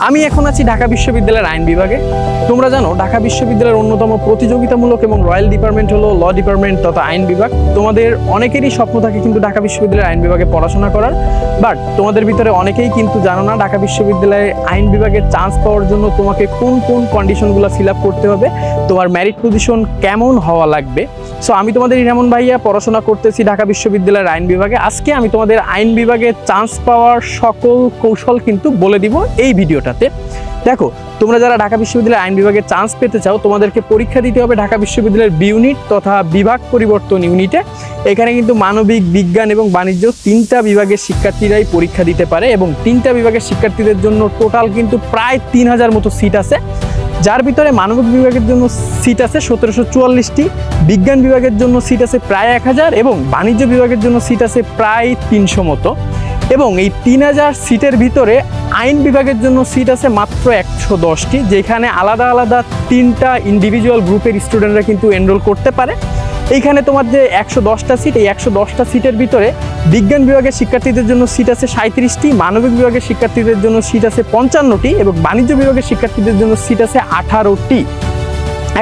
আমি এখন আছি ঢাকা বিশ্ববিদ্যালয়ের আইন বিভাগে। তোমরা জানো ঢাকা বিশ্ববিদ্যালয়ের অন্যতম প্রতিযোগিতামূলক এবং রয়্যাল ডিপার্টমেন্ট হলো ল ডিপার্টমেন্ট তথা আইন বিভাগ। তোমাদের অনেকেরই স্বপ্ন থাকে কিন্তু ঢাকা বিশ্ববিদ্যালয়ের আইন বিভাগে পড়াশোনা করার, বাট তোমাদের ভিতরে অনেকেই কিন্তু জানো না ঢাকা বিশ্ববিদ্যালয়ে আইন বিভাগে চান্স পাওয়ার জন্য তোমাকে কোন কোন কন্ডিশনগুলো ফিল আপ করতে হবে, তোমার মেরিট পজিশন কেমন হওয়া লাগবে। সো আমি তোমাদের ইরামন ভাইয়া পড়াশোনা করতেছি ঢাকা বিশ্ববিদ্যালয়ের আইন বিভাগে। আজকে আমি তোমাদের আইন বিভাগে চান্স পাওয়ার সকল কৌশল কিন্তু বলে দিব এই ভিডিওটাতে। দেখো, তোমরা যারা ঢাকা বিশ্ববিদ্যালয়ের আইন বিভাগে চান্স পেতে চাও, তোমাদেরকে পরীক্ষা দিতে হবে ঢাকা বিশ্ববিদ্যালয়ের বি ইউনিট তথা বিভাগ পরিবর্তন ইউনিটে। এখানে কিন্তু মানবিক, বিজ্ঞান এবং বাণিজ্য তিনটা বিভাগের শিক্ষার্থীরাই পরীক্ষা দিতে পারে এবং তিনটা বিভাগের শিক্ষার্থীদের জন্য টোটাল কিন্তু প্রায় 3000 মতো সিট আছে, যার ভিতরে মানবিক বিভাগের জন্য সিট আছে 1744টি, বিজ্ঞান বিভাগের জন্য সিট আছে প্রায় 1000 এবং বাণিজ্য বিভাগের জন্য সিট আছে প্রায় 300 মতো। এবং এই 3000 সিটের ভিতরে আইন বিভাগের জন্য সিট আছে মাত্র 110টি, যেখানে আলাদা আলাদা তিনটা ইন্ডিভিজুয়াল গ্রুপের স্টুডেন্টরা কিন্তু এনরোল করতে পারে। এইখানে তোমার যে 110টা সিট, এই 110টা সিটের ভিতরে বিজ্ঞান বিভাগের শিক্ষার্থীদের জন্য সিট আছে 37টি, মানবিক বিভাগের শিক্ষার্থীদের জন্য সিট আছে 55টি এবং বাণিজ্য বিভাগের শিক্ষার্থীদের জন্য সিট আছে 18টি।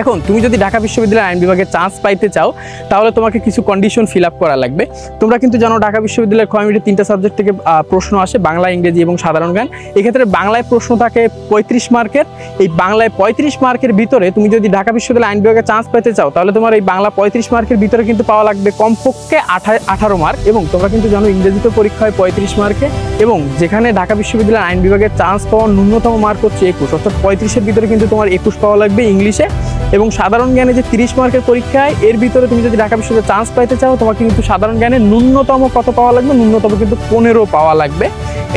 এখন তুমি যদি ঢাকা বিশ্ববিদ্যালয়ের আইন বিভাগে চান্স পাইতে চাও, তাহলে তোমাকে কিছু কন্ডিশন ফিল আপ করা লাগবে। তোমরা কিন্তু জানো ঢাকা বিশ্ববিদ্যালয়ের কমিউনিটি 3টা সাবজেক্ট থেকে প্রশ্ন আসে, বাংলা, ইংরেজি এবং সাধারণ জ্ঞান। এক্ষেত্রে বাংলায় প্রশ্ন থাকে 35 মার্কের। এই বাংলায় 35 মার্কের ভিতরে তুমি যদি ঢাকা বিশ্ববিদ্যালয়ের আইন বিভাগে চান্স পেতে চাও, তাহলে তোমার এই বাংলা 35 মার্কের ভিতরে কিন্তু পাওয়া লাগবে কমপক্ষে 18 মার্ক। এবং তোমরা কিন্তু জানো ইংরেজিতে পরীক্ষা হয় 35 মার্কে, এবং যেখানে ঢাকা বিশ্ববিদ্যালয়ের আইন বিভাগে চান্স পাওয়ার ন্যূনতম মার্ক হচ্ছে 21, অর্থাৎ 35-এর ভিতরে কিন্তু তোমার 21 পাওয়া লাগবে ইংলিশে। এবং সাধারণ জ্ঞানে যে 30 মার্কের পরীক্ষায়, এর ভিতরে তুমি যদি ঢাকা বিশ্ববিদ্যালয়ে চান্স পাইতে চাও, তোমাকে কিন্তু সাধারণ জ্ঞানে ন্যূনতম কত পাওয়া লাগবে? ন্যূনতম কিন্তু 15 পাওয়া লাগবে।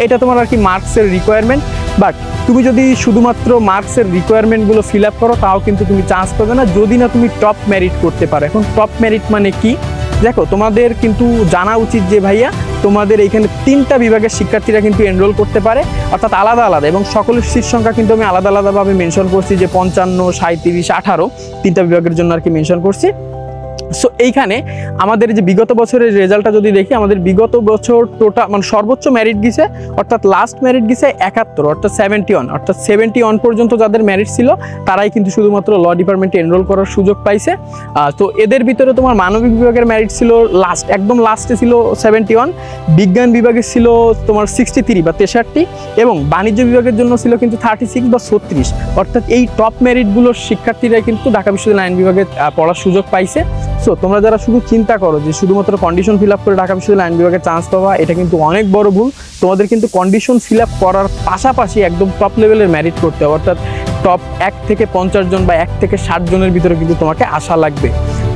এটা তোমার আর কি মার্কসের রিকোয়ারমেন্ট। বাট তুমি যদি শুধুমাত্র মার্কসের রিকোয়ারমেন্টগুলো ফিল আপ করো, তাও কিন্তু তুমি চান্স পাবে না, যদি না তুমি টপ মেরিট করতে পারো। এখন টপ মেরিট মানে কি? দেখো, তোমাদের কিন্তু জানা উচিত যে ভাইয়া, তোমাদের এইখানে 3টা বিভাগের শিক্ষার্থীরা কিন্তু এনরোল করতে পারে, অর্থাৎ আলাদা আলাদা, এবং সকলের সিট সংখ্যা কিন্তু আমি আলাদা আলাদাভাবে মেনশন করছি, যে 55, 37, 18 3টা বিভাগের জন্য আর কি মেনশন করছি। সো এইখানে আমাদের যে বিগত বছরের রেজাল্টটা যদি দেখি, আমাদের বিগত বছর টোটাল মানে সর্বোচ্চ মেরিট গেছে, অর্থাৎ লাস্ট মেরিট গেছে 71, অর্থাৎ 71, অর্থাৎ 71 পর্যন্ত যাদের মেরিট ছিল তারাই কিন্তু শুধুমাত্র ল ডিপার্টমেন্টে এনরোল করার সুযোগ পাইছে। তো এদের ভিতরে তোমার মানবিক বিভাগের মেরিট ছিল একদম লাস্টে ছিল 71, বিজ্ঞান বিভাগে ছিল তোমার 63 বা 63, এবং বাণিজ্য বিভাগের জন্য ছিল কিন্তু 36 বা 36, অর্থাৎ এই টপ মেরিটগুলোর শিক্ষার্থীরা কিন্তু ঢাকা বিশ্ববিদ্যালয় আইন বিভাগে পড়ার সুযোগ পাইছে। সো তোমরা যারা শুধু চিন্তা করো যে শুধুমাত্র কন্ডিশন ফিল আপ করে ঢাকা বিশ্ববিদ্যালয় আইন বিভাগে চান্স পাওয়া, এটা কিন্তু অনেক বড় ভুল। তোমাদের কিন্তু কন্ডিশন ফিল আপ করার পাশাপাশি একদম টপ লেভেলের মেরিট করতে হবে, অর্থাৎ টপ 1 থেকে 50 জন বা 1 থেকে 60 জনের ভিতরে কিন্তু তোমাকে আসা লাগবে।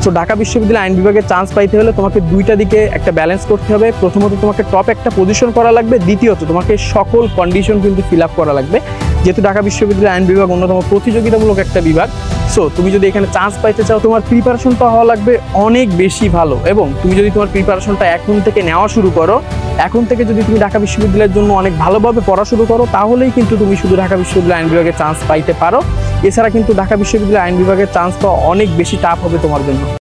সো ঢাকা বিশ্ববিদ্যালয় আইন বিভাগে চান্স পাইতে হলে তোমাকে দুইটা দিকে একটা ব্যালেন্স করতে হবে। প্রথমত তোমাকে টপ একটা পজিশন করা লাগবে, দ্বিতীয়ত তোমাকে সকল কন্ডিশন কিন্তু ফিল আপ করা লাগবে, যেহেতু ঢাকা বিশ্ববিদ্যালয় আইন বিভাগ অন্যতম প্রতিযোগিতামূলক একটা বিভাগ। সো তুমি যদি এখানে চান্স পাইতে চাও, তোমার প্রিপারেশনটা হওয়া লাগবে অনেক বেশি ভালো। এবং তুমি যদি তোমার প্রিপারেশনটা এখন থেকে নেওয়া শুরু করো, এখন থেকে যদি তুমি ঢাকা বিশ্ববিদ্যালয়ের জন্য অনেক ভালোভাবে পড়া শুরু করো, তাহলেই কিন্তু তুমি শুধু ঢাকা বিশ্ববিদ্যালয় আইন বিভাগে চান্স পাইতে পারো। এছাড়া কিন্তু ঢাকা বিশ্ববিদ্যালয় আইন বিভাগে চান্স পাওয়া অনেক বেশি টাফ হবে তোমার জন্য।